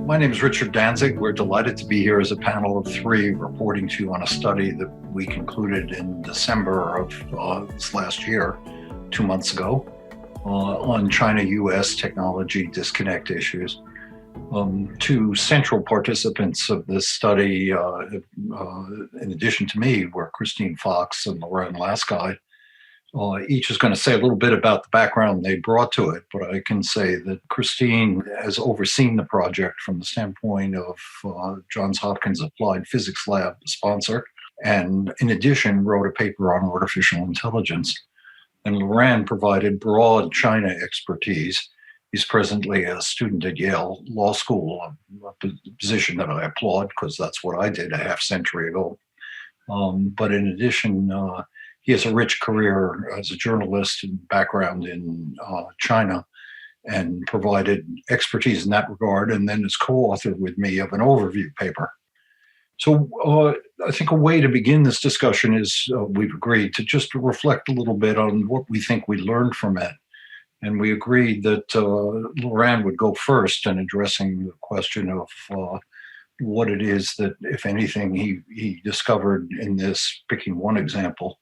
My name is Richard Danzig. We're delighted to be here as a panel of three reporting to you on a study that we concluded in December of this last year, 2 months ago, on China-US technology disconnect issues. Two central participants of this study, in addition to me, were Christine Fox and Loren Lasky. Each is going to say a little bit about the background they brought to it, but I can say that Christine has overseen the project from the standpoint of Johns Hopkins Applied Physics Lab, the sponsor, and in addition wrote a paper on artificial intelligence. And Loren provided broad China expertise. He's presently a student at Yale Law School, a position that I applaud because that's what I did a half century ago. But in addition, he has a rich career as a journalist and background in China and provided expertise in that regard, and then is co-authored with me of an overview paper. So I think a way to begin this discussion is we've agreed to just reflect a little bit on what we think we learned from it. And we agreed that Loren would go first in addressing the question of what it is that, if anything, he discovered in this, picking one example,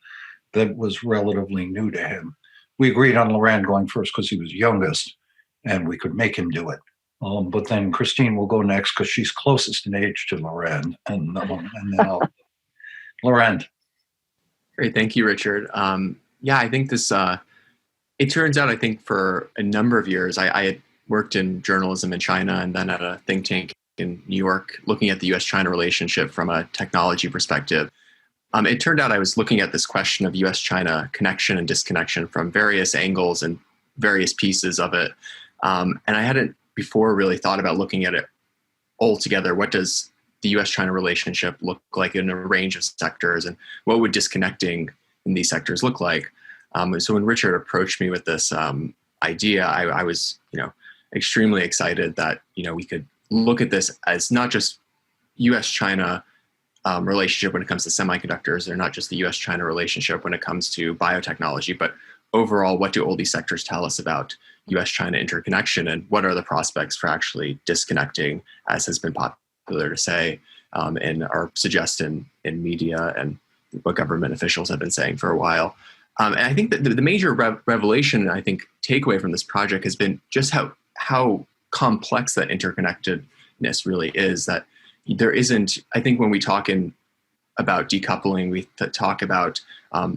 that was relatively new to him. We agreed on Loren going first because he was youngest and we could make him do it. But then Christine will go next because she's closest in age to Loren. And then Loren. Great, thank you, Richard. I think this, it turns out, I think for a number of years, I had worked in journalism in China and then at a think tank in New York, looking at the US-China relationship from a technology perspective. It turned out I was looking at this question of US-China connection and disconnection from various angles and various pieces of it. And I hadn't before really thought about looking at it all together. What does the US-China relationship look like in a range of sectors, and what would disconnecting in these sectors look like? So when Richard approached me with this idea, I was, extremely excited that, we could look at this as not just US-China relationship when it comes to semiconductors, or not just the US-China relationship when it comes to biotechnology, but overall, what do all these sectors tell us about US-China interconnection, and what are the prospects for actually disconnecting, as has been popular to say, and are suggest in media and what government officials have been saying for a while. And I think that the major revelation, and I think takeaway from this project, has been just how complex that interconnectedness really is. That there isn't, I think when we talk about decoupling, we talk about, a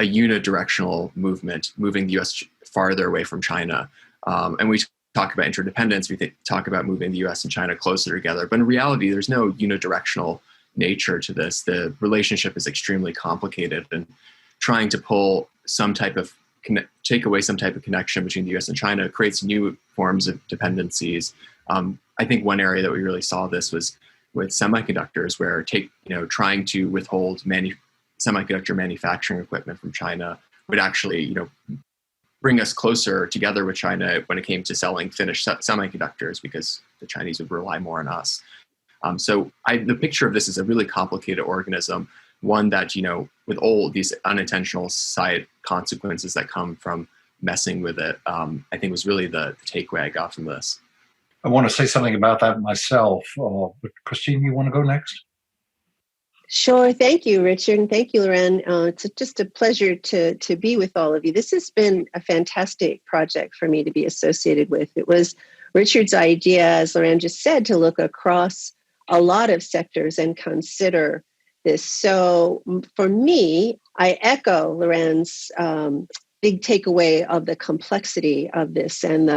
unidirectional movement, moving the US farther away from China. And we talk about interdependence, we talk about moving the US and China closer together. But in reality, there's no unidirectional nature to this. The relationship is extremely complicated, and trying to pull take away some type of connection between the US and China creates new forms of dependencies. I think one area that we really saw this was with semiconductors, where trying to withhold semiconductor manufacturing equipment from China would actually, bring us closer together with China when it came to selling finished semiconductors, because the Chinese would rely more on us. So the picture of this is a really complicated organism, one that, with all these unintentional side consequences that come from messing with it, I think was really the takeaway I got from this. I want to say something about that myself, but Christine, you want to go next? Sure. Thank you, Richard. And thank you, Loren. It's just a pleasure to be with all of you. This has been a fantastic project for me to be associated with. It was Richard's idea, as Loren just said, to look across a lot of sectors and consider this. So for me, I echo Loren's big takeaway of the complexity of this and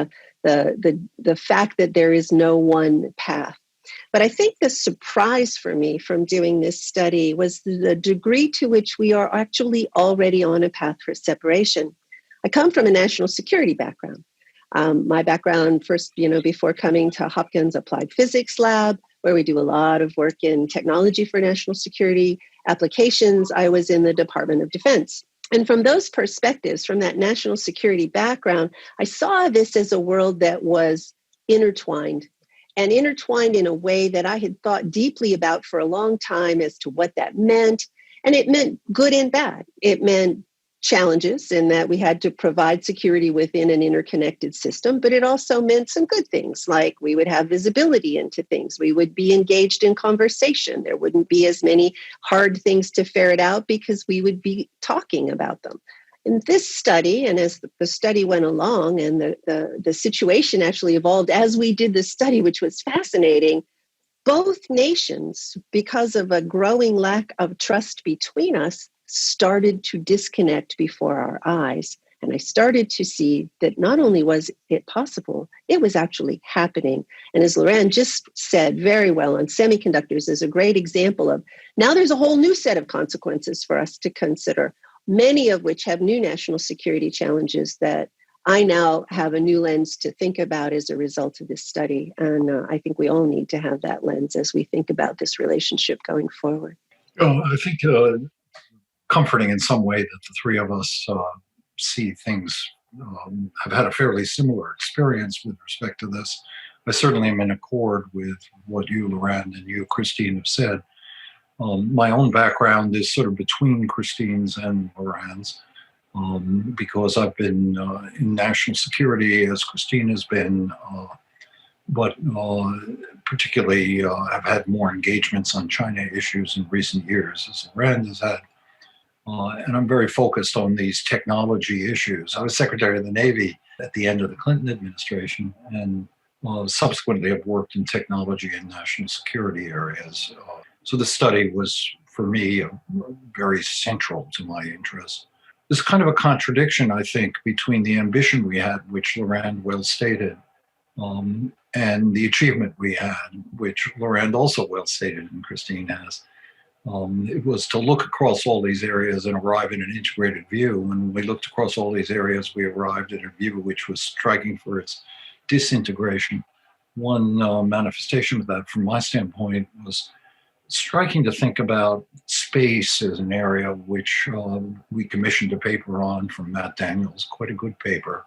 the fact that there is no one path. But I think the surprise for me from doing this study was the degree to which we are actually already on a path for separation. I come from a national security background. My background first, before coming to Hopkins Applied Physics Lab, where we do a lot of work in technology for national security applications, I was in the Department of Defense. And from those perspectives, from that national security background, I saw this as a world that was intertwined, and intertwined in a way that I had thought deeply about for a long time as to what that meant. And it meant good and bad. It meant challenges in that we had to provide security within an interconnected system, but it also meant some good things, like we would have visibility into things. We would be engaged in conversation. There wouldn't be as many hard things to ferret out because we would be talking about them. In this study, and as the study went along and the situation actually evolved as we did the study, which was fascinating, both nations, because of a growing lack of trust between us, started to disconnect before our eyes. And I started to see that not only was it possible, it was actually happening. And as Loren just said very well on semiconductors is a great example of, now there's a whole new set of consequences for us to consider, many of which have new national security challenges that I now have a new lens to think about as a result of this study. And I think we all need to have that lens as we think about this relationship going forward. I think comforting in some way that the three of us see things, have had a fairly similar experience with respect to this. I certainly am in accord with what you, Loren, and you, Christine, have said. My own background is sort of between Christine's and Loren's, because I've been in national security as Christine has been, but particularly I've had more engagements on China issues in recent years as Loren has had. And I'm very focused on these technology issues. I was Secretary of the Navy at the end of the Clinton administration, and subsequently I've worked in technology and national security areas. So the study was, for me, very central to my interest. There's kind of a contradiction, I think, between the ambition we had, which Loren well stated, and the achievement we had, which Loren also well stated and Christine has. It was to look across all these areas and arrive at an integrated view. When we looked across all these areas, we arrived at a view which was striking for its disintegration. One manifestation of that, from my standpoint, was striking to think about space as an area which we commissioned a paper on from Matt Daniels, quite a good paper,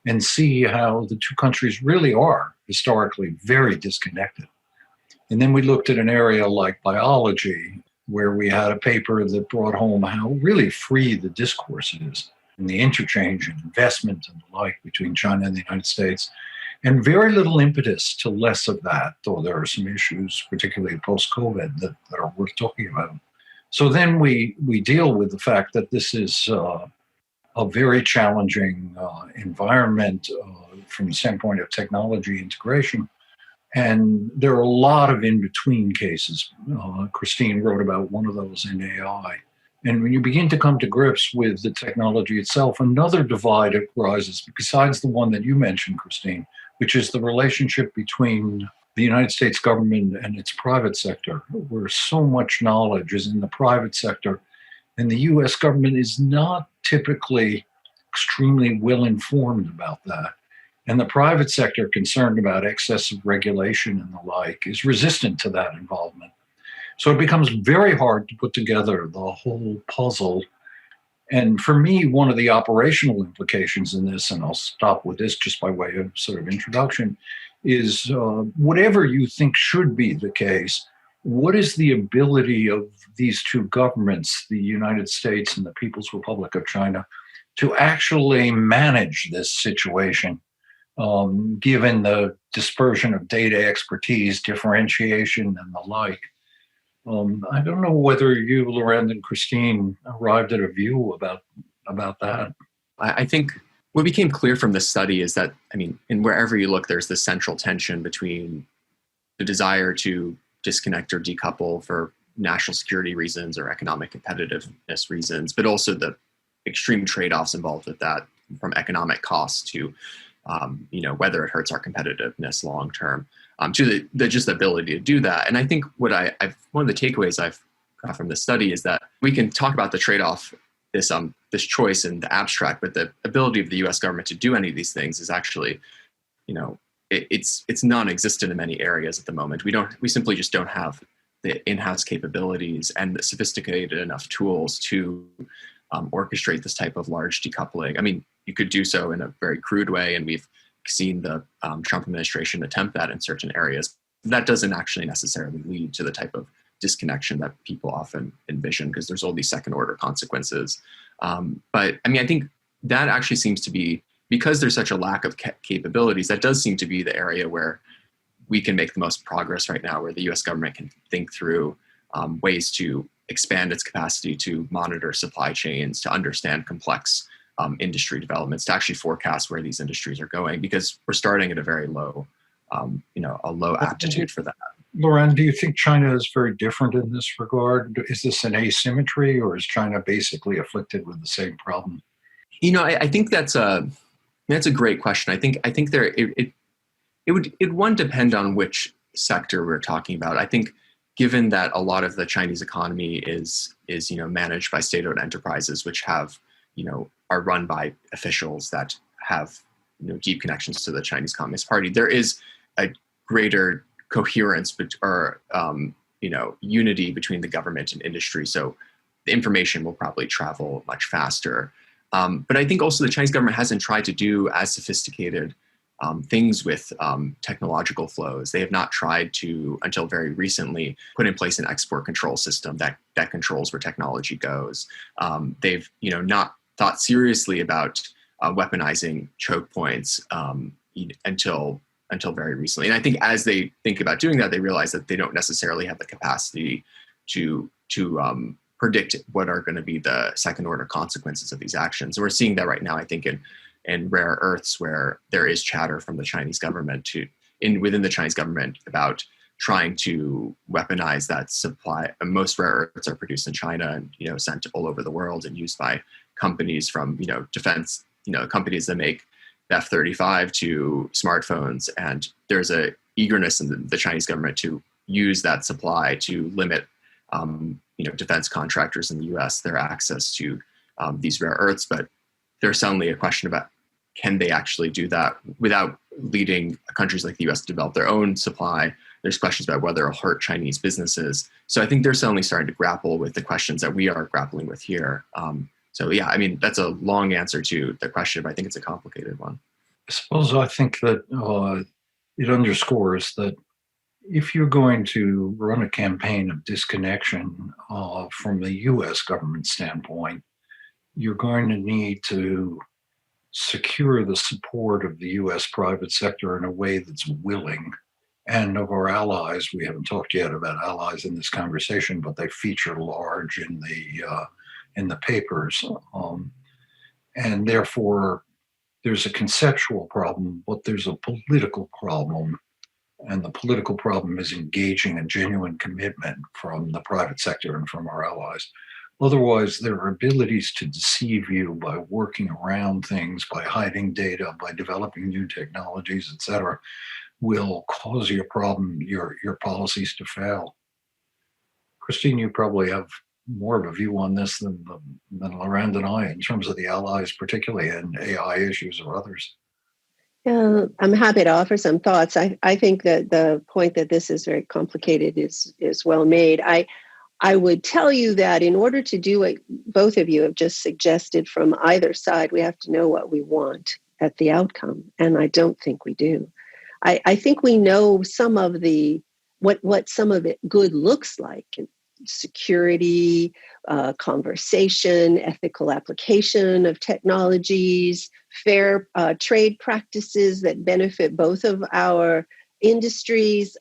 and see how the two countries really are historically very disconnected. And then we looked at an area like biology, where we had a paper that brought home how really free the discourse is, and the interchange and investment and the like between China and the United States, and very little impetus to less of that, though there are some issues, particularly post-COVID, that are worth talking about. So then we deal with the fact that this is a very challenging environment from the standpoint of technology integration. And there are a lot of in-between cases. Christine wrote about one of those in AI. And when you begin to come to grips with the technology itself, another divide arises, besides the one that you mentioned, Christine, which is the relationship between the United States government and its private sector, where so much knowledge is in the private sector. And the US government is not typically extremely well informed about that. And the private sector, concerned about excessive regulation and the like, is resistant to that involvement. So it becomes very hard to put together the whole puzzle. And for me, one of the operational implications in this, and I'll stop with this just by way of sort of introduction, is whatever you think should be the case, what is the ability of these two governments, the United States and the People's Republic of China, to actually manage this situation? Given the dispersion of data expertise, differentiation, and the like. I don't know whether you, Loren, and Christine arrived at a view about that. I think what became clear from this study is that, I mean, and wherever you look, there's this central tension between the desire to disconnect or decouple for national security reasons or economic competitiveness reasons, but also the extreme trade-offs involved with that, from economic costs to whether it hurts our competitiveness long term, to the just ability to do that. And I think what one of the takeaways I've got from this study is that we can talk about the trade-off, this choice in the abstract, but the ability of the U.S. government to do any of these things is actually, it's non-existent in many areas at the moment. We simply just don't have the in-house capabilities and the sophisticated enough tools to orchestrate this type of large decoupling. I mean, you could do so in a very crude way, and we've seen the Trump administration attempt that in certain areas. That doesn't actually necessarily lead to the type of disconnection that people often envision, because there's all these second order consequences. But I mean, I think that actually seems to be, because there's such a lack of capabilities, that does seem to be the area where we can make the most progress right now, where the US government can think through ways to expand its capacity to monitor supply chains, to understand complex industry developments, to actually forecast where these industries are going, because we're starting at a very low, a low aptitude for that. Loren, do you think China is very different in this regard? Is this an asymmetry, or is China basically afflicted with the same problem? I think that's a great question. I think there it would one depend on which sector we're talking about. I think given that a lot of the Chinese economy is managed by state-owned enterprises, which have are run by officials that have deep connections to the Chinese Communist Party, there is a greater coherence or unity between the government and industry. So the information will probably travel much faster. But I think also the Chinese government hasn't tried to do as sophisticated things with technological flows. They have not tried to, until very recently, put in place an export control system that controls where technology goes. They've not thought seriously about weaponizing choke points until very recently. And I think as they think about doing that, they realize that they don't necessarily have the capacity to predict what are going to be the second order consequences of these actions. And we're seeing that right now, I think, in rare earths, where there is chatter from the Chinese government within the Chinese government about trying to weaponize that supply. Most rare earths are produced in China and sent all over the world and used by companies from defense, companies that make F-35 to smartphones. And there's a eagerness in the Chinese government to use that supply to limit defense contractors in the U.S. their access to these rare earths. But there's suddenly a question about, can they actually do that without leading countries like the U.S. to develop their own supply? There's questions about whether it'll hurt Chinese businesses. So I think they're suddenly starting to grapple with the questions that we are grappling with here. So yeah, I mean, that's a long answer to the question, but I think it's a complicated one. I think that it underscores that if you're going to run a campaign of disconnection from the U.S. government standpoint, you're going to need to secure the support of the U.S. private sector in a way that's willing, and of our allies. We haven't talked yet about allies in this conversation, but they feature large in the papers, and therefore there's a conceptual problem, but there's a political problem. And the political problem is engaging a genuine commitment from the private sector and from our allies. Otherwise, their abilities to deceive you by working around things, by hiding data, by developing new technologies, et cetera, will cause your policies to fail. Christine, you probably have more of a view on this than Loren and I in terms of the allies, particularly in AI issues or others. Yeah, I'm happy to offer some thoughts. I think that the point that this is very complicated is well made. I would tell you that in order to do what both of you have just suggested from either side, we have to know what we want at the outcome. And I don't think we do. I think we know some of what some of it good looks like: security, conversation, ethical application of technologies, fair trade practices that benefit both of our industries,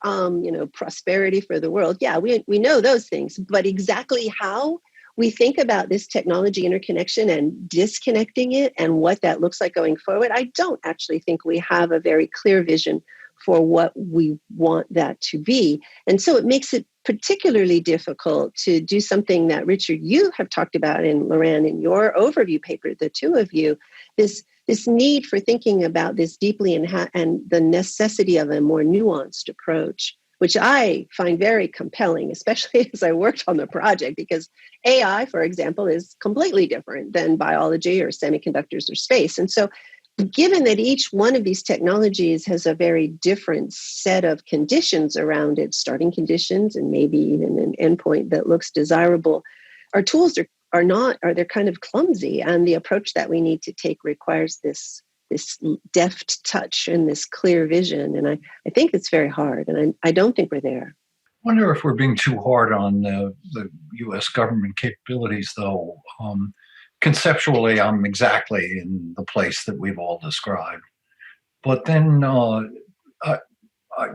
prosperity for the world. Yeah, we know those things, but exactly how we think about this technology interconnection and disconnecting it and what that looks like going forward, I don't actually think we have a very clear vision for what we want that to be. And so it makes it particularly difficult to do something that, Richard, you have talked about, and Loren, in your overview paper, the two of you, this need for thinking about this deeply and the necessity of a more nuanced approach, which I find very compelling, especially as I worked on the project, because AI, for example, is completely different than biology or semiconductors or space. And so given that each one of these technologies has a very different set of conditions around it, starting conditions, and maybe even an endpoint that looks desirable, our tools they're kind of clumsy, and the approach that we need to take requires this deft touch and this clear vision. And I think it's very hard, and I don't think we're there. wonder if we're being too hard on the U.S. government capabilities, though. Conceptually, I'm exactly in the place that we've all described. But then I, I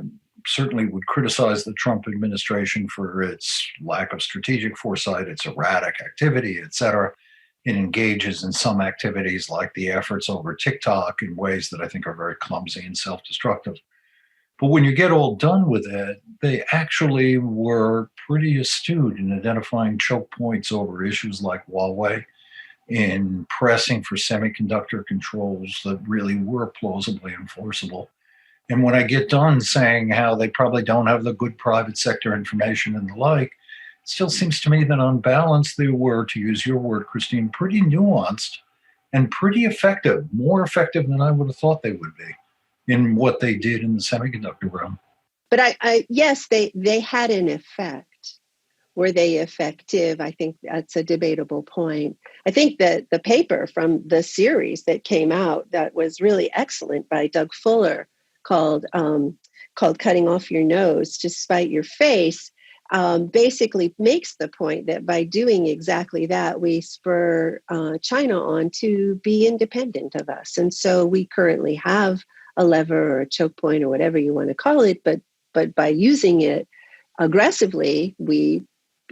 certainly would criticize the Trump administration for its lack of strategic foresight, its erratic activity, et cetera. It engages in some activities like the efforts over TikTok in ways that I think are very clumsy and self-destructive. But when you get all done with it, they actually were pretty astute in identifying choke points over issues like Huawei, in pressing for semiconductor controls that really were plausibly enforceable. And when I get done saying how they probably don't have the good private sector information and the like, it still seems to me that on balance, they were, to use your word, Christine, pretty nuanced and pretty effective, more effective than I would have thought they would be in what they did in the semiconductor realm. But yes, they had an effect. Were they effective? I think that's a debatable point. I think that the paper from the series that came out that was really excellent by Doug Fuller called Cutting Off Your Nose to Spite Your Face basically makes the point that by doing exactly that, we spur China on to be independent of us. And so we currently have a lever or a choke point or whatever you want to call it, but by using it aggressively, we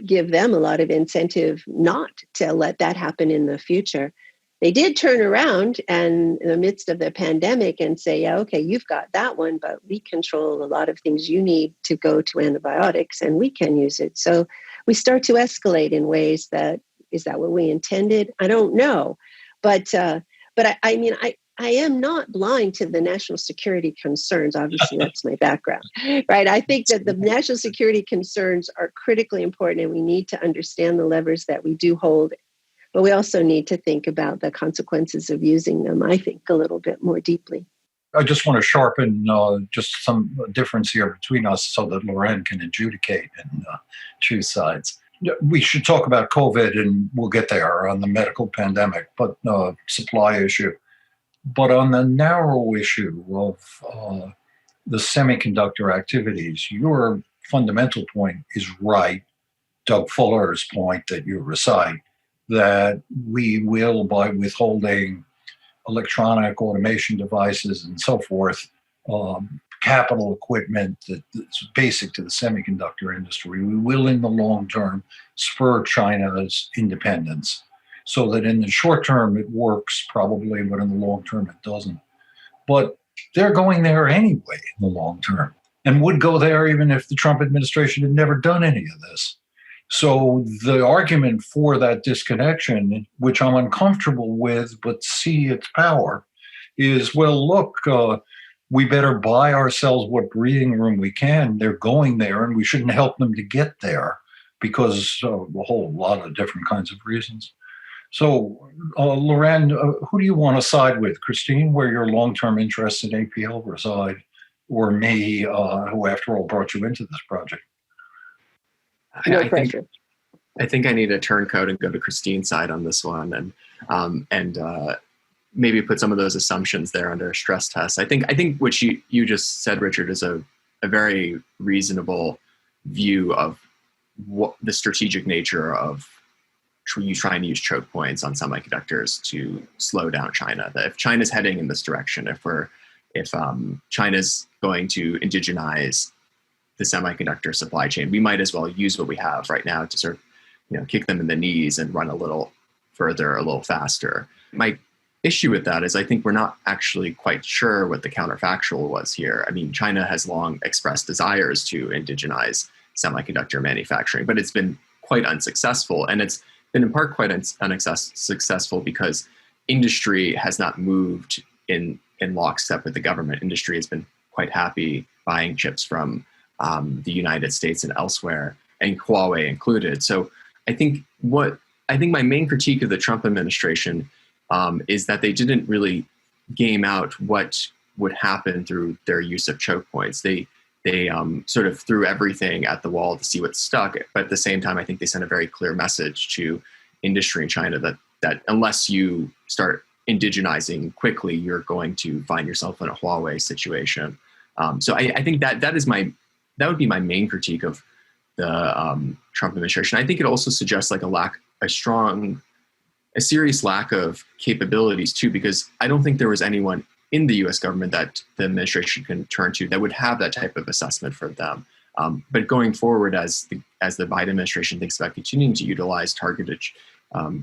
give them a lot of incentive not to let that happen in the future. They did turn around and in the midst of the pandemic and say, yeah, okay, you've got that one, but we control a lot of things you need to go to antibiotics and we can use it. So we start to escalate in ways that, is that what we intended? I don't know. But I mean, I am not blind to the national security concerns. Obviously, that's my background, right? I think that the national security concerns are critically important and we need to understand the levers that we do hold. But we also need to think about the consequences of using them, I think, a little bit more deeply. I just want to sharpen just some difference here between us so that Loren can adjudicate and choose sides. We should talk about COVID, and we'll get there on the medical pandemic, but supply issue. But on the narrow issue of the semiconductor activities, your fundamental point is right. Doug Fuller's point that you recite, that we will, by withholding electronic automation devices and so forth, capital equipment that's basic to the semiconductor industry, we will in the long term spur China's independence. So that in the short term it works probably, but in the long term it doesn't. But they're going there anyway in the long term, and would go there even if the Trump administration had never done any of this. So the argument for that disconnection, which I'm uncomfortable with, but see its power, is, well, look, we better buy ourselves what breathing room we can. They're going there, and we shouldn't help them to get there because of a whole lot of different kinds of reasons. So, Loren, who do you want to side with? Christine, where your long-term interests in APL reside, or me, who after all brought you into this project? No pressure. I think I need a turncoat and go to Christine's side on this one, and maybe put some of those assumptions there under a stress test. I think what you just said, Richard, is a very reasonable view of what the strategic nature of you trying to use choke points on semiconductors to slow down China. That if China's heading in this direction, if China's going to indigenize the semiconductor supply chain, we might as well use what we have right now to sort of, kick them in the knees and run a little further, a little faster. My issue with that is I think we're not actually quite sure what the counterfactual was here. I mean, China has long expressed desires to indigenize semiconductor manufacturing, but it's been quite unsuccessful. And it's been in part quite unsuccessful because industry has not moved in lockstep with the government. Industry has been quite happy buying chips from the United States and elsewhere, and Huawei included. So I think my main critique of the Trump administration is that they didn't really game out what would happen through their use of choke points. They sort of threw everything at the wall to see what stuck. But at the same time, I think they sent a very clear message to industry in China that unless you start indigenizing quickly, you're going to find yourself in a Huawei situation. So I think that would be my main critique of the Trump administration. I think it also suggests like a serious lack of capabilities too, because I don't think there was anyone in the U.S. government that the administration can turn to that would have that type of assessment for them. But going forward, as the Biden administration thinks about continuing to utilize targeted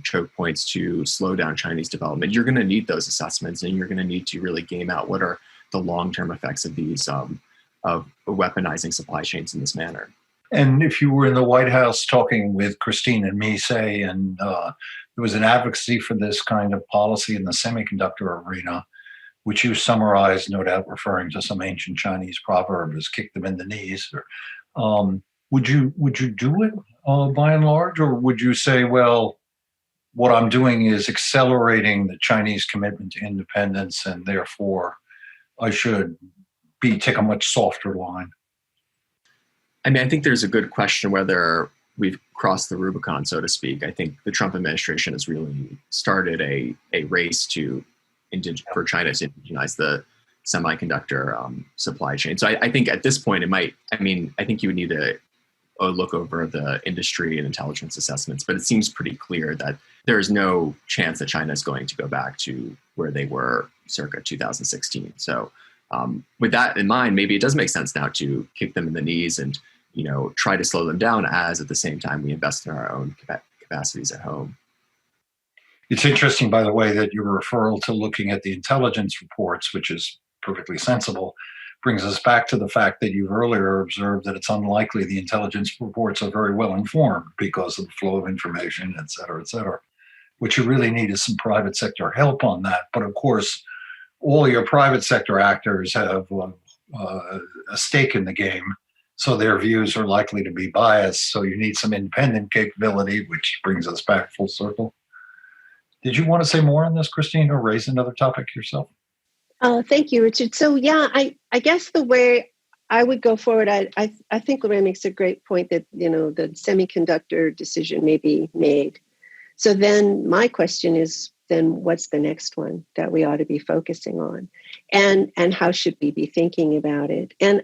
choke points to slow down Chinese development, you're going to need those assessments, and you're going to need to really game out what are the long-term effects of these of weaponizing supply chains in this manner. And if you were in the White House talking with Christine and me, say, and there was an advocacy for this kind of policy in the semiconductor arena, which you summarized, no doubt referring to some ancient Chinese proverb as "kick them in the knees," would you do it by and large, or would you say, well, what I'm doing is accelerating the Chinese commitment to independence, and therefore I should take a much softer line? I mean, I think there's a good question whether we've crossed the Rubicon, so to speak. I think the Trump administration has really started a race for China to indigenize the semiconductor supply chain. So I think at this point I think you would need to look over the industry and intelligence assessments, but it seems pretty clear that there's no chance that China is going to go back to where they were circa 2016. So with that in mind, maybe it does make sense now to kick them in the knees and try to slow them down, as at the same time we invest in our own capacities at home. It's interesting, by the way, that your referral to looking at the intelligence reports, which is perfectly sensible, brings us back to the fact that you've earlier observed that it's unlikely the intelligence reports are very well informed because of the flow of information, et cetera, et cetera. What you really need is some private sector help on that. But of course, all your private sector actors have a stake in the game, so their views are likely to be biased. So you need some independent capability, which brings us back full circle. Did you want to say more on this, Christine, or raise another topic yourself? Thank you, Richard. So yeah, I guess the way I would go forward, I think Lorraine makes a great point that, the semiconductor decision may be made. So then my question is, then what's the next one that we ought to be focusing on? And how should we be thinking about it? And,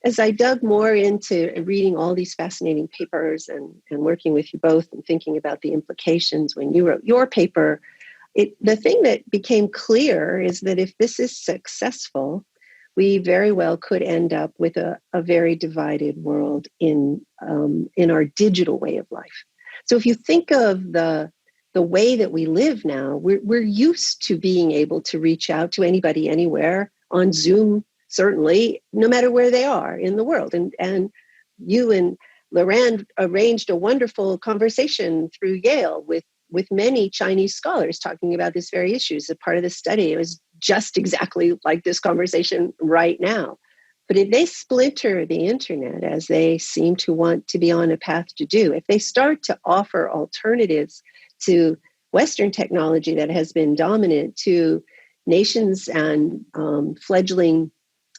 as I dug more into reading all these fascinating papers and working with you both and thinking about the implications when you wrote your paper, the thing that became clear is that if this is successful, we very well could end up with a very divided world in our digital way of life. So if you think of the way that we live now, we're used to being able to reach out to anybody anywhere on Zoom, certainly, no matter where they are in the world. And you and Lorraine arranged a wonderful conversation through Yale with many Chinese scholars talking about this very issue. As a part of the study, it was just exactly like this conversation right now. But if they splinter the internet, as they seem to want to be on a path to do, if they start to offer alternatives to Western technology that has been dominant, to nations and fledgling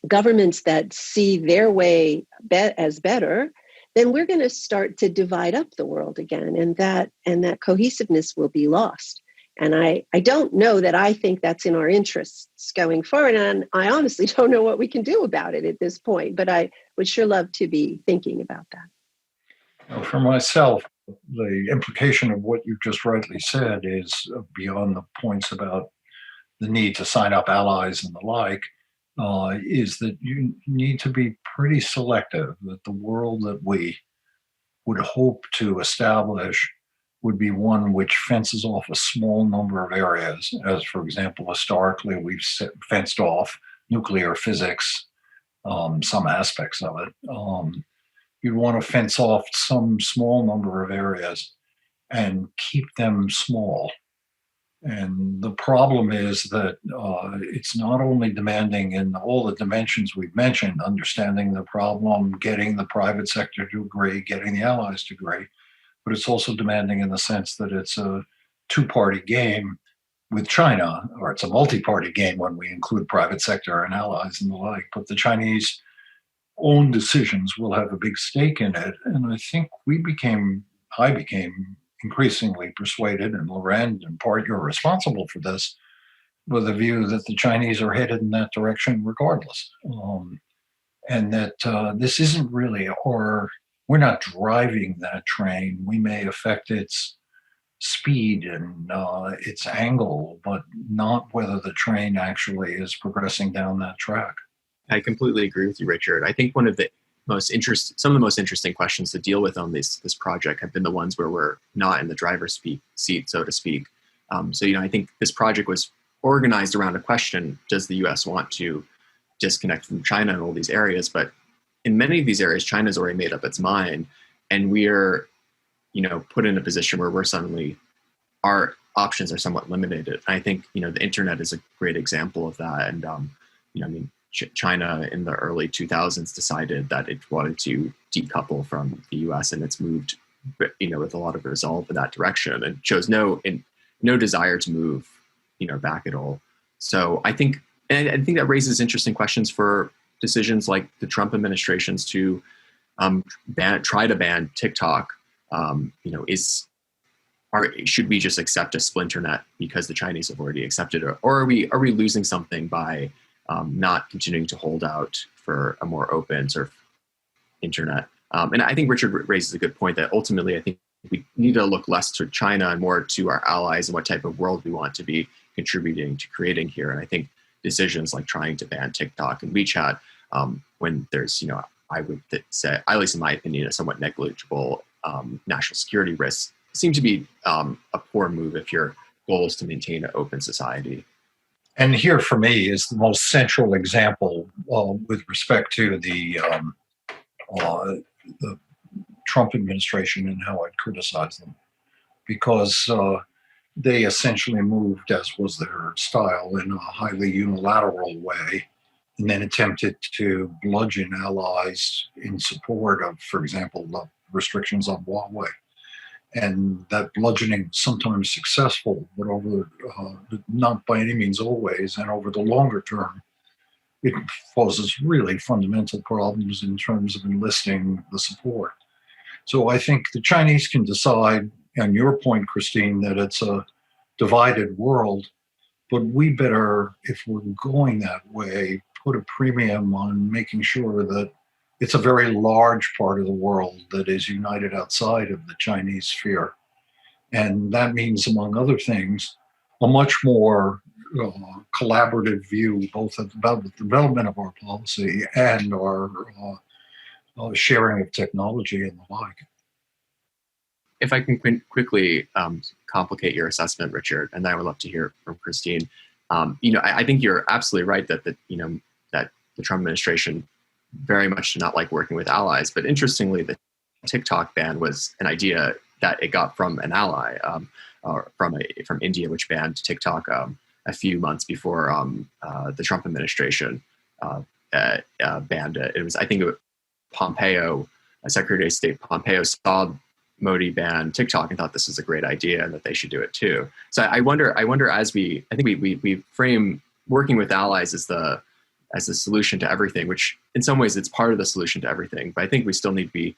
governments that see their way as better, then we're going to start to divide up the world again, and that cohesiveness will be lost. And I don't know that I think that's in our interests going forward, and I honestly don't know what we can do about it at this point, but I would sure love to be thinking about that. For myself, the implication of what you've just rightly said is beyond the points about the need to sign up allies and the like, is that you need to be pretty selective, that the world that we would hope to establish would be one which fences off a small number of areas, as, for example, historically we've fenced off nuclear physics, some aspects of it. You'd want to fence off some small number of areas and keep them small. And the problem is that it's not only demanding in all the dimensions we've mentioned, understanding the problem, getting the private sector to agree, getting the allies to agree, but it's also demanding in the sense that it's a two-party game with China, or it's a multi-party game when we include private sector and allies and the like. But the Chinese own decisions will have a big stake in it. And I think I became increasingly persuaded, and Lorraine, in part, you're responsible for this, with a view that the Chinese are headed in that direction regardless. And that this isn't really our we're not driving that train. We may affect its speed and its angle, but not whether the train actually is progressing down that track. I completely agree with you, Richard. I think some of the most interesting questions to deal with on this project have been the ones where we're not in the driver's seat, so to speak. So, I think this project was organized around a question: does the U.S. want to disconnect from China in all these areas? But in many of these areas, China's already made up its mind, and we're, put in a position where our options are somewhat limited. And I think, the internet is a great example of that. And, China in the early 2000s decided that it wanted to decouple from the US, and it's moved, with a lot of resolve in that direction, and shows no desire to move, back at all. So I think that raises interesting questions for decisions like the Trump administration's to try to ban TikTok. Should we just accept a splinter net because the Chinese have already accepted it, or are we losing something by not continuing to hold out for a more open sort of internet? And I think Richard raises a good point that ultimately I think we need to look less to China and more to our allies and what type of world we want to be contributing to creating here. And I think decisions like trying to ban TikTok and WeChat, when there's, I would say, at least in my opinion, a somewhat negligible national security risk, seem to be a poor move if your goal is to maintain an open society. And here for me is the most central example with respect to the Trump administration and how I'd criticize them, because they essentially moved, as was their style, in a highly unilateral way, and then attempted to bludgeon allies in support of, for example, the restrictions on Huawei. And that bludgeoning was sometimes successful, but not by any means always, and over the longer term, it poses really fundamental problems in terms of enlisting the support. So I think the Chinese can decide, on your point, Christine, that it's a divided world, but we better, if we're going that way, put a premium on making sure that it's a very large part of the world that is united outside of the Chinese sphere. And that means, among other things, a much more collaborative view, both about the development of our policy and our sharing of technology and the like. If I can quickly complicate your assessment, Richard, and then I would love to hear from Christine. I think you're absolutely right that that the Trump administration very much did not like working with allies. But interestingly, the TikTok ban was an idea that it got from an ally, from India, which banned TikTok a few months before the Trump administration banned it. It was, I think, Pompeo, Secretary of State Pompeo, saw Modi ban TikTok and thought this was a great idea and that they should do it too. So I wonder as I think we frame working with allies as the solution to everything, which in some ways it's part of the solution to everything. But I think we still need to be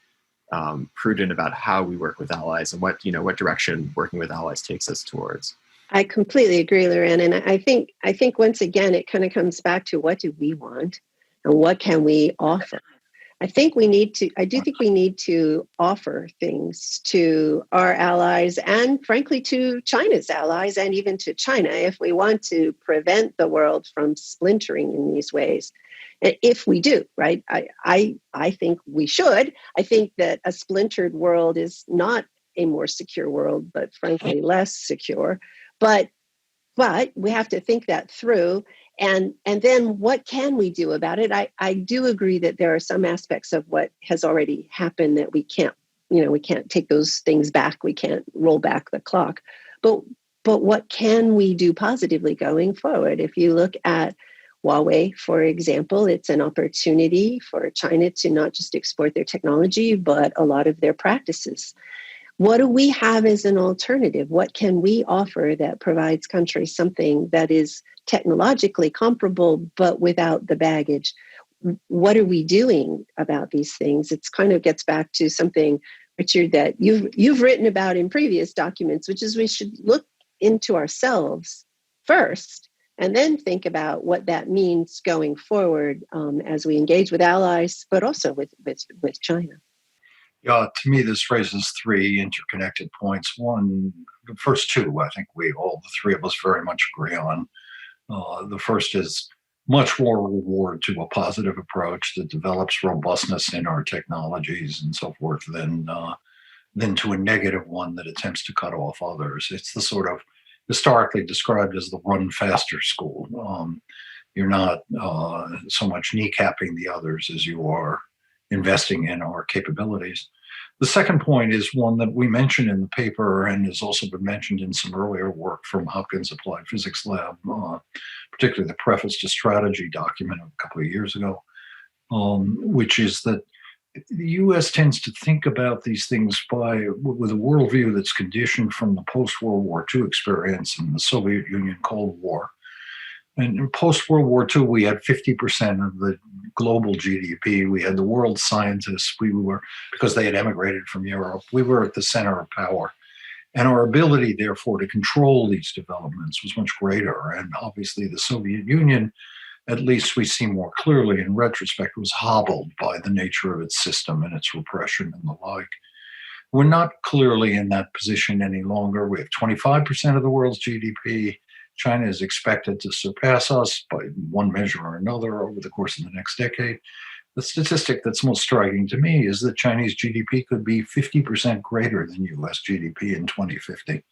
prudent about how we work with allies and what direction working with allies takes us towards. I completely agree, Loren. And I think once again, it kind of comes back to what do we want and what can we offer? I do think we need to offer things to our allies and frankly to China's allies and even to China if we want to prevent the world from splintering in these ways. If we do, right? I think we should. I think that a splintered world is not a more secure world, but frankly less secure. But we have to think that through. And then what can we do about it? I do agree that there are some aspects of what has already happened that we can't take those things back. We can't roll back the clock. But what can we do positively going forward? If you look at Huawei, for example, it's an opportunity for China to not just export their technology, but a lot of their practices. What do we have as an alternative? What can we offer that provides countries something that is technologically comparable, but without the baggage? What are we doing about these things? It's kind of gets back to something, Richard, that you've written about in previous documents, which is we should look into ourselves first and then think about what that means going forward as we engage with allies, but also with China. Yeah, to me, this raises three interconnected points. One, the first two, I think the three of us very much agree on. The first is much more reward to a positive approach that develops robustness in our technologies and so forth than to a negative one that attempts to cut off others. It's the sort of historically described as the run faster school. You're not so much kneecapping the others as you are investing in our capabilities. The second point is one that we mentioned in the paper and has also been mentioned in some earlier work from Hopkins Applied Physics Lab, particularly the preface to strategy document a couple of years ago, which is that the U.S. tends to think about these things with a worldview that's conditioned from the post-World War II experience and the Soviet Union Cold War. And in post-World War II, we had 50% of the global GDP. We had the world scientists. Because they had emigrated from Europe, we were at the center of power. And our ability, therefore, to control these developments was much greater. And obviously, the Soviet Union, at least we see more clearly in retrospect, was hobbled by the nature of its system and its repression and the like. We're not clearly in that position any longer. We have 25% of the world's GDP. China is expected to surpass us by one measure or another over the course of the next decade. The statistic that's most striking to me is that Chinese GDP could be 50% greater than US GDP in 2050.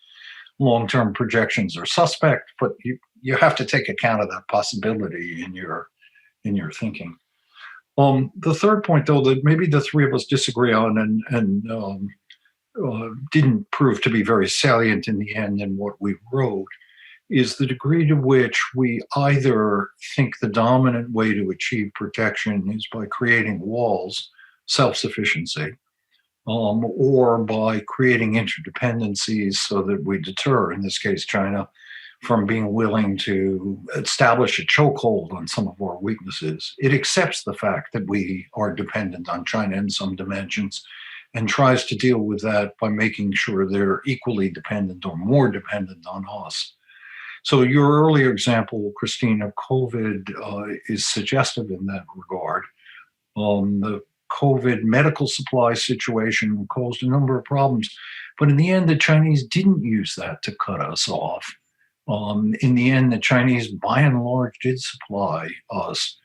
Long-term projections are suspect, but you have to take account of that possibility in your thinking. The third point, though, that maybe the three of us disagree on and didn't prove to be very salient in the end in what we wrote, is the degree to which we either think the dominant way to achieve protection is by creating walls, self-sufficiency, or by creating interdependencies so that we deter, in this case, China, from being willing to establish a chokehold on some of our weaknesses. It accepts the fact that we are dependent on China in some dimensions and tries to deal with that by making sure they're equally dependent or more dependent on us. So your earlier example, Christine, of COVID is suggestive in that regard. The COVID medical supply situation caused a number of problems, but in the end, the Chinese didn't use that to cut us off. In the end, the Chinese, by and large, did supply us.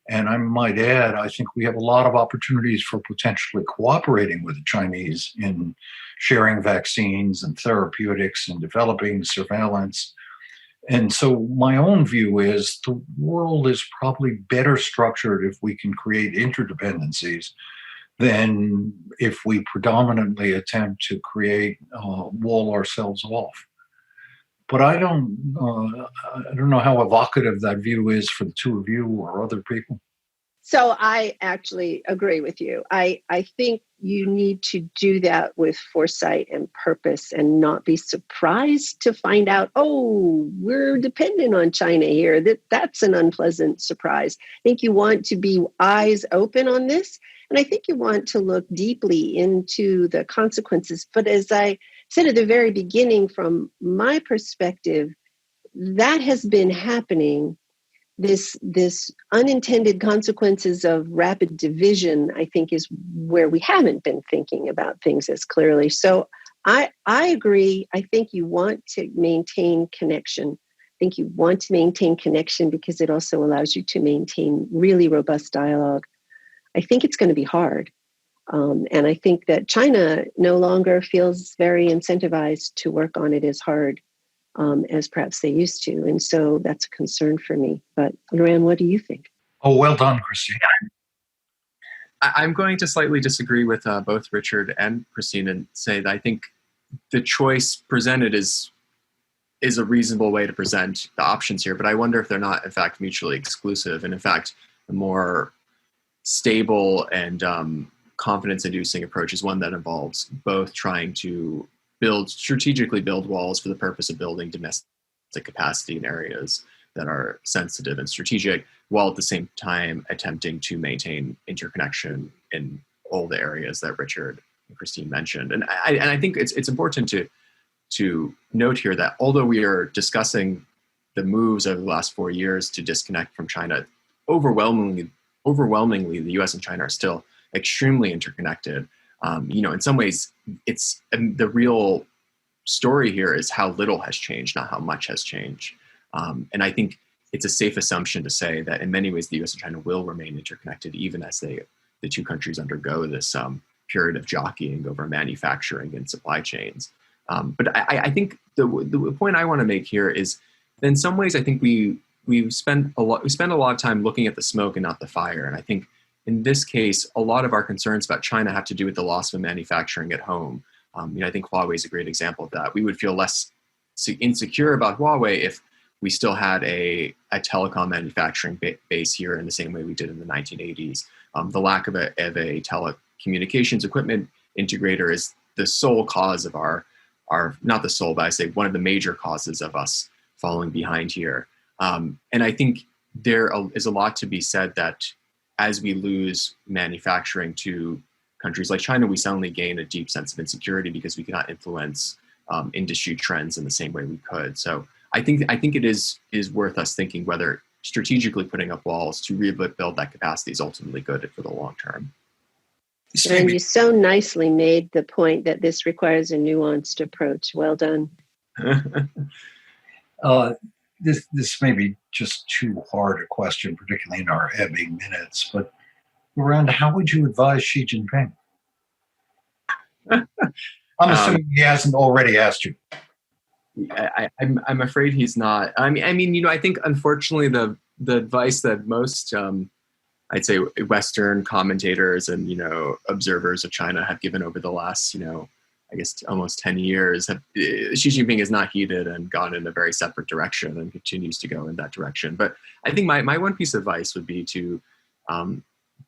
And I might add, I think we have a lot of opportunities for potentially cooperating with the Chinese in sharing vaccines and therapeutics and developing surveillance. And so my own view is the world is probably better structured if we can create interdependencies than if we predominantly attempt to wall ourselves off. But I don't know how evocative that view is for the two of you or other people. So I actually agree with you. I think you need to do that with foresight and purpose and not be surprised to find out, oh, we're dependent on China here. That's an unpleasant surprise. I think you want to be eyes open on this. And I think you want to look deeply into the consequences. But as I said at the very beginning, from my perspective, that has been happening. This unintended consequences of rapid division, I think, is where we haven't been thinking about things as clearly. So I agree. I think you want to maintain connection. I think you want to maintain connection because it also allows you to maintain really robust dialogue. I think it's going to be hard. And I think that China no longer feels very incentivized to work on it as hard as perhaps they used to. And so that's a concern for me. But Loren, what do you think? Oh, well done, Christine. I'm going to slightly disagree with both Richard and Christine and say that I think the choice presented is a reasonable way to present the options here. But I wonder if they're not, in fact, mutually exclusive. And in fact, a more stable and confidence-inducing approach is one that involves both trying to strategically build walls for the purpose of building domestic capacity in areas that are sensitive and strategic, while at the same time attempting to maintain interconnection in all the areas that Richard and Christine mentioned. And I think it's important to note here that although we are discussing the moves over the last 4 years to disconnect from China, overwhelmingly, the US and China are still extremely interconnected. In some ways, it's the real story here is how little has changed, not how much has changed. And I think it's a safe assumption to say that in many ways, the US and China will remain interconnected, even as the two countries undergo this period of jockeying over manufacturing and supply chains. But I think the point I want to make here is that in some ways, I think we spend a lot of time looking at the smoke and not the fire. And I think in this case, a lot of our concerns about China have to do with the loss of manufacturing at home. I think Huawei is a great example of that. We would feel less insecure about Huawei if we still had a telecom manufacturing base here in the same way we did in the 1980s. The lack of a telecommunications equipment integrator is the sole cause of our not the sole, but I say one of the major causes of us falling behind here. And I think there is a lot to be said that as we lose manufacturing to countries like China, we suddenly gain a deep sense of insecurity because we cannot influence industry trends in the same way we could. So I think it is worth us thinking whether strategically putting up walls to rebuild that capacity is ultimately good for the long term. And you so nicely made the point that this requires a nuanced approach. Well done. This may be just too hard a question, particularly in our ebbing minutes, but Miranda, how would you advise Xi Jinping? I'm assuming he hasn't already asked you. I'm afraid he's not. I mean, I think unfortunately the advice that most I'd say Western commentators and observers of China have given over the last I guess almost 10 years, Xi Jinping has not heeded and gone in a very separate direction and continues to go in that direction. But I think my one piece of advice would be to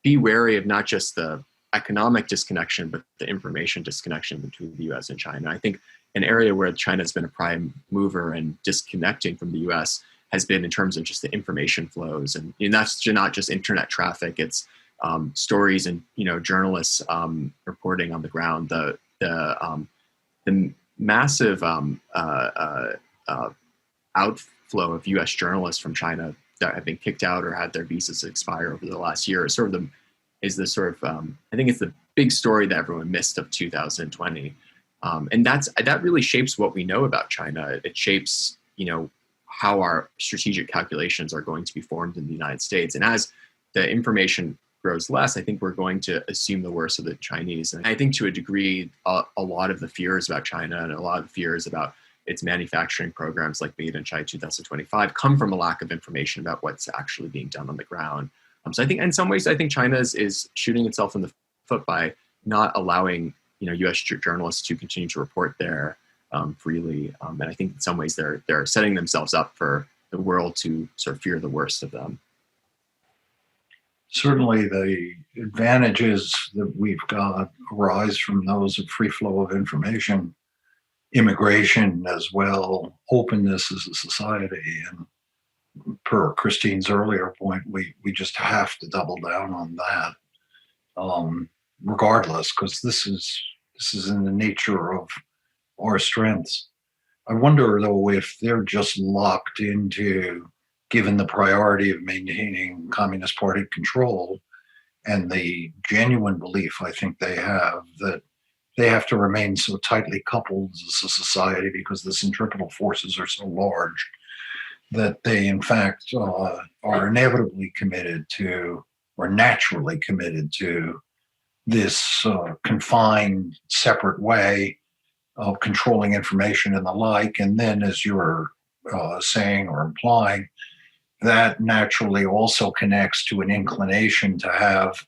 be wary of not just the economic disconnection, but the information disconnection between the US and China. I think an area where China has been a prime mover in disconnecting from the US has been in terms of just the information flows. And that's not just internet traffic, it's stories and journalists reporting on the ground. The massive outflow of U.S. journalists from China that have been kicked out or had their visas expire over the last year is I think it's the big story that everyone missed of 2020, and that really shapes what we know about China. It shapes how our strategic calculations are going to be formed in the United States, and as the information grows less, I think we're going to assume the worst of the Chinese. And I think to a degree, a lot of the fears about China and a lot of the fears about its manufacturing programs like Made in China 2025 come from a lack of information about what's actually being done on the ground. So I think in some ways, I think China is shooting itself in the foot by not allowing U.S. journalists to continue to report there freely. And I think in some ways they're setting themselves up for the world to sort of fear the worst of them. Certainly the advantages that we've got arise from those of free flow of information, immigration as well, openness as a society. And per Christine's earlier point, we just have to double down on that, regardless, because this is in the nature of our strengths. I wonder, though, if they're just locked into, given the priority of maintaining Communist Party control and the genuine belief I think they have that they have to remain so tightly coupled as a society because the centripetal forces are so large that they, in fact, are inevitably committed to, or naturally committed to, this confined, separate way of controlling information and the like. And then, as you're saying or implying, that naturally also connects to an inclination to have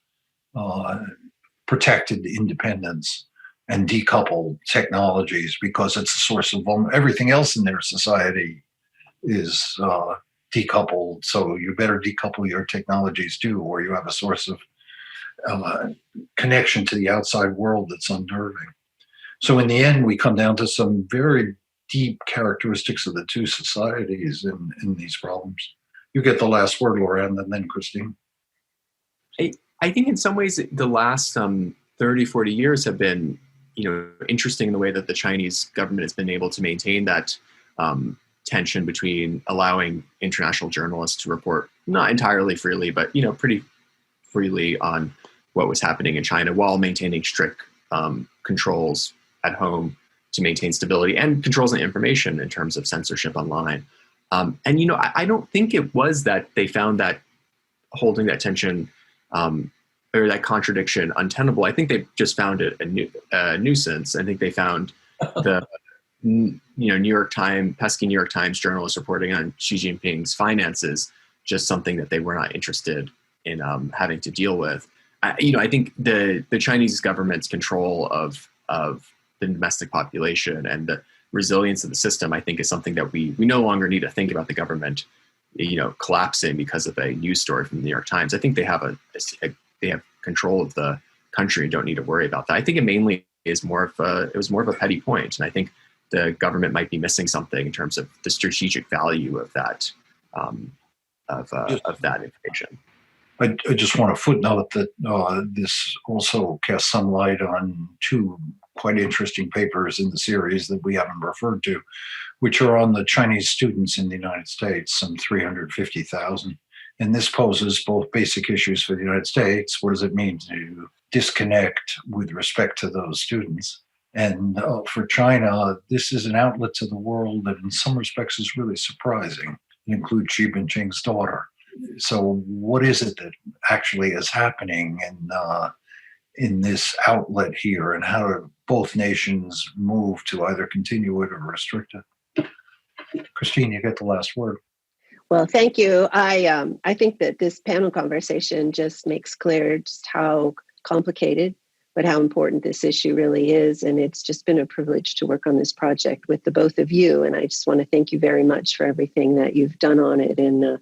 protected independence and decoupled technologies because it's a source of everything else in their society is decoupled. So you better decouple your technologies too, or you have a source of connection to the outside world that's unnerving. So in the end, we come down to some very deep characteristics of the two societies in these problems. You get the last word, Laura, and then Christine. I think in some ways the last 30, 40 years have been, interesting in the way that the Chinese government has been able to maintain that tension between allowing international journalists to report not entirely freely, but pretty freely on what was happening in China while maintaining strict controls at home to maintain stability and controls on information in terms of censorship online. And, you know, I don't think it was that they found that holding that tension or that contradiction untenable. I think they just found it a nuisance. I think they found the New York Times, pesky New York Times journalists reporting on Xi Jinping's finances just something that they were not interested in having to deal with. I think the Chinese government's control of the domestic population and the resilience of the system, I think, is something that we no longer need to think about the government, collapsing because of a news story from the New York Times. I think they have they have control of the country and don't need to worry about that. I think it mainly is more of a petty point, and I think the government might be missing something in terms of the strategic value of that of that information. I just want to footnote that this also casts some light on two quite interesting papers in the series that we haven't referred to, which are on the Chinese students in the United States, some 350,000. And this poses both basic issues for the United States. What does it mean to disconnect with respect to those students? And for China, this is an outlet to the world that in some respects is really surprising. It includes Xi Jinping's daughter. So what is it that actually is happening in this outlet here, and how do both nations move to either continue it or restrict it? Christine, you get the last word. Well, thank you. I think that this panel conversation just makes clear just how complicated, but how important this issue really is. And it's just been a privilege to work on this project with the both of you. And I just want to thank you very much for everything that you've done on it, and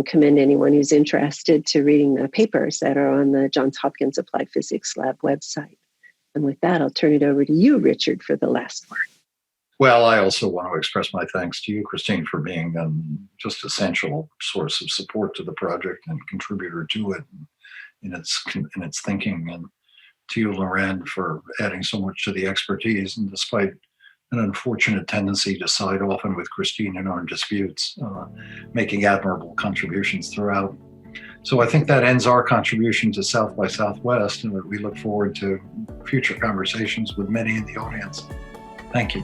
commend anyone who's interested to reading the papers that are on the Johns Hopkins Applied Physics Lab website. And with that, I'll turn it over to you, Richard, for the last word. Well, I also want to express my thanks to you, Christine, for being just essential source of support to the project and contributor to it in its thinking, and to you, Loren, for adding so much to the expertise. And despite an unfortunate tendency to side often with Christine in our disputes, making admirable contributions throughout. So I think that ends our contribution to South by Southwest, and we look forward to future conversations with many in the audience. Thank you.